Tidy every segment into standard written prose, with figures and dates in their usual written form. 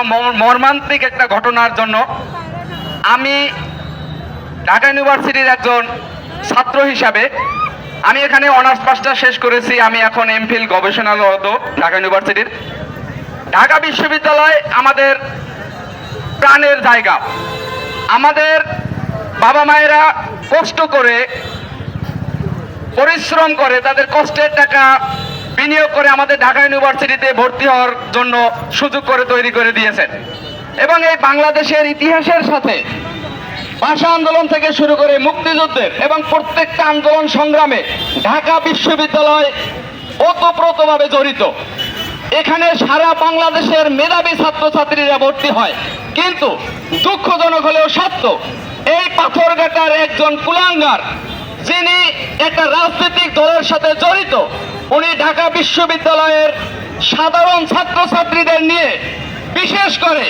এবং মর্মান্তিক একটা ঘটনার জন্য। আমি ঢাকা ইউনিভার্সিটির একজন ছাত্র হিসাবে আমি এখানে অনার্স মাস্টার শেষ করেছি। আমি এখন এমফিল গবেষণারত ঢাকা ইউনিভার্সিটির। ঢাকা বিশ্ববিদ্যালয় আমাদের প্রাণের জায়গা। আমাদের বাবা মায়েরা কষ্ট করে পরিশ্রম করে তাদের কষ্টের টাকা বিনিয়োগ করে আমাদের ঢাকা ইউনিভার্সিটিতে ভর্তি হওয়ার জন্য সুযোগ করে তৈরি করে দিয়েছেন। এবং এই বাংলাদেশের ইতিহাসের সাথে ভাষা আন্দোলন থেকে শুরু করে মুক্তিযুদ্ধের এবং প্রত্যেকটা আন্দোলন সংগ্রামে ঢাকা বিশ্ববিদ্যালয় ওতপ্রোতভাবে জড়িত। এখানে সারা বাংলাদেশের মেধাবী ছাত্রছাত্রীরা ভর্তি হয়। কিন্তু দুঃখজনক হলেও সত্য, এই পাথরঘাটার একজন কুলাঙ্গার যিনি একটা রাজনৈতিক দলের সাথে জড়িত, উনি ঢাকা বিশ্ববিদ্যালয়ের সাধারণ ছাত্রছাত্রীদের নিয়ে, বিশেষ করে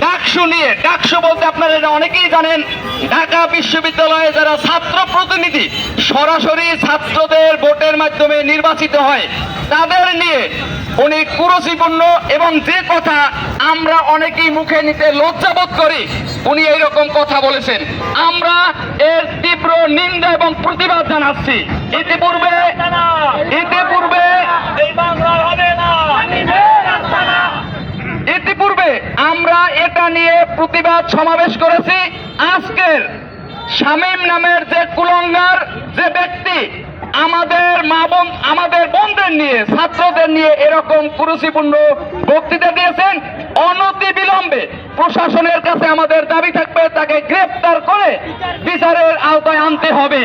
ডাকসু নিয়ে, ডাকসু বলতে আপনারা এটা অনেকেই জানেন, ঢাকা বিশ্ববিদ্যালয়ে যারা ছাত্র প্রতিনিধি সরাসরি ছাত্রদের ভোটের মাধ্যমে নির্বাচিত হয়, তাদের নিয়ে উনি কুরুচিপূর্ণ এবং যে কথা আমরা অনেকেই মুখে নিতে লজ্জাবোধ করি, উনি এইরকম কথা বলেছেন। আমরা এর তীব্র নিন্দা এবং প্রতিবাদ জানাচ্ছি। ইতিপূর্বে আমরা এটা নিয়ে প্রতিবাদ সমাবেশ করেছি। আজকের শামীম নামের যে কুলঙ্গার যে ব্যক্তি আমাদের বোনদের নিয়ে, ছাত্রদের নিয়ে এরকম কুরুচিপূর্ণ বক্তৃতা দিয়েছেন, অনতি বিলম্বে প্রশাসনের কাছে আমাদের দাবি থাকবে তাকে গ্রেফতার করে বিচারের আওতায় আনতে হবে।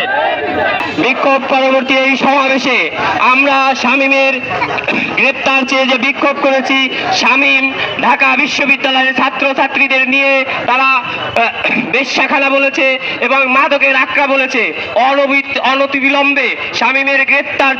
বিক্ষোভ পরবর্তী এই সমাবেশে আমরা শামীমের গ্রেপ্তার চেয়ে যে বিক্ষোভ করেছি, শামীম ঢাকা বিশ্ববিদ্যালয়ের ছাত্রছাত্রীদের নিয়ে তারা বেশ্যাখানা বলেছে এবং মাদকের আখড়া বলেছে। অনতিবিলম্বে শামীমের গ্রেপ্তার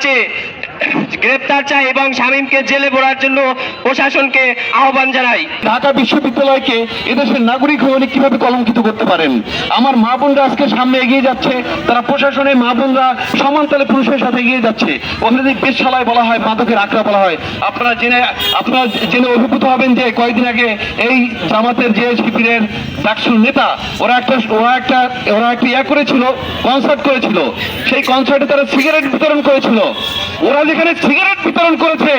চাই এবং শামীমকে জেলে ভরার জন্য প্রশাসনকে আহ্বান জানাই। ঢাকা বিশ্ববিদ্যালয়কে এদেশের নাগরিক হয়ে উনি কিভাবে কলঙ্কিত করতে পারেন? আমার মা বোনরা আজকে সামনে এগিয়ে যাচ্ছে, তারা প্রশাসনের মা বোনরা সমান তালে পুরুষের সাথে এগিয়ে যাচ্ছে। ওখানে বেশ্যালয় বলা হয়, মাদকের আখড়া বলা হয়। আপনারা জেনে অভিভূত হবেন যে কয়েকদিন আগে এই জামাতের যে শিবিরের ডাকসুর নেতা ওরা একটা ইয়া করেছিল, কনসার্ট করেছিল। সেই কনসার্টে তারা সিগারেট বিতরণ করেছিল। ওরা যেখানে সিগারেট বিতরণ করেছে,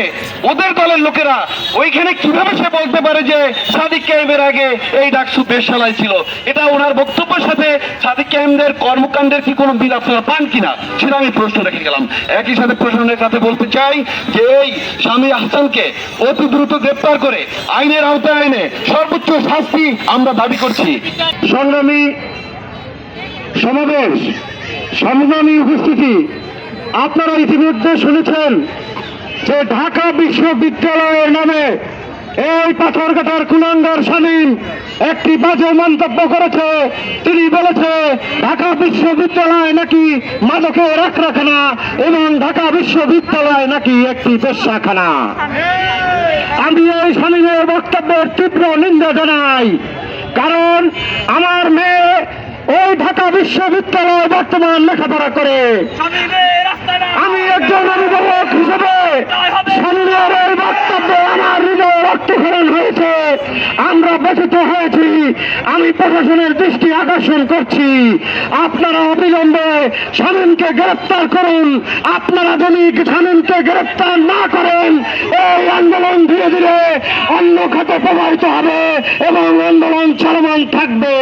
ওদের দলের লোকেরা ওইখানে কিভাবে সে বলতে পারে যে সাদিক কায়েমের আগে এই ডাকসু বেশ্যালয় ছিল? এটা ওনার বক্তব্যের সাথে সাদিক কায়েমদের কর্মকাণ্ডের কি কোনো মিল আপনারা পান কিনা, সেটা আমি প্রশ্ন রেখে গেলাম। একই সাথে প্রশাসনের কাছে বলতে চাই যে এই স্বামী আহসানকে অতি দ্রুত গ্রেপ্তার করে আইনের আওতায় এনে সর্বোচ্চ শাস্তি আমরা দাবি করছি। সংগ্রামী সমাবেশ, সংগ্রামী উপস্থিতি, আপনারা ইতিমধ্যে শুনেছেন যে ঢাকা বিশ্ববিদ্যালয়ের নামে এই পাথরঘাটার কুলাঙ্গার শামীম একটি বাজে মন্তব্য করেছে। তিনি বলেছে ঢাকা বিশ্ববিদ্যালয় নাকি মাদকের আখড়াখানা এবং ঢাকা বিশ্ববিদ্যালয় নাকি একটি বেশ্যাখানা। আমি এই শামীমের বক্তব্যের তীব্র নিন্দা জানাই, কারণ আমার মেয়ে ওই ঢাকা বিশ্ববিদ্যালয়ে বর্তমান লেখাপড়া করে। আমি একজন অভিভাবক হিসেবে শামীমের এই বক্তব্যে আমার হৃদয় রক্তক্ষরণ হয়েছে, আমরা ব্যথিত হয়েছি। আমি প্রশাসনের দৃষ্টি আকর্ষণ করছি, আপনারা অবিলম্বে শামীমকে গ্রেপ্তার করুন। আপনারা যদি শামীমকে গ্রেপ্তার না করেন, এই আন্দোলন ধীরে ধীরে অন্য খাতে প্রবাহিত হবে এবং আন্দোলন চলমান থাকবে।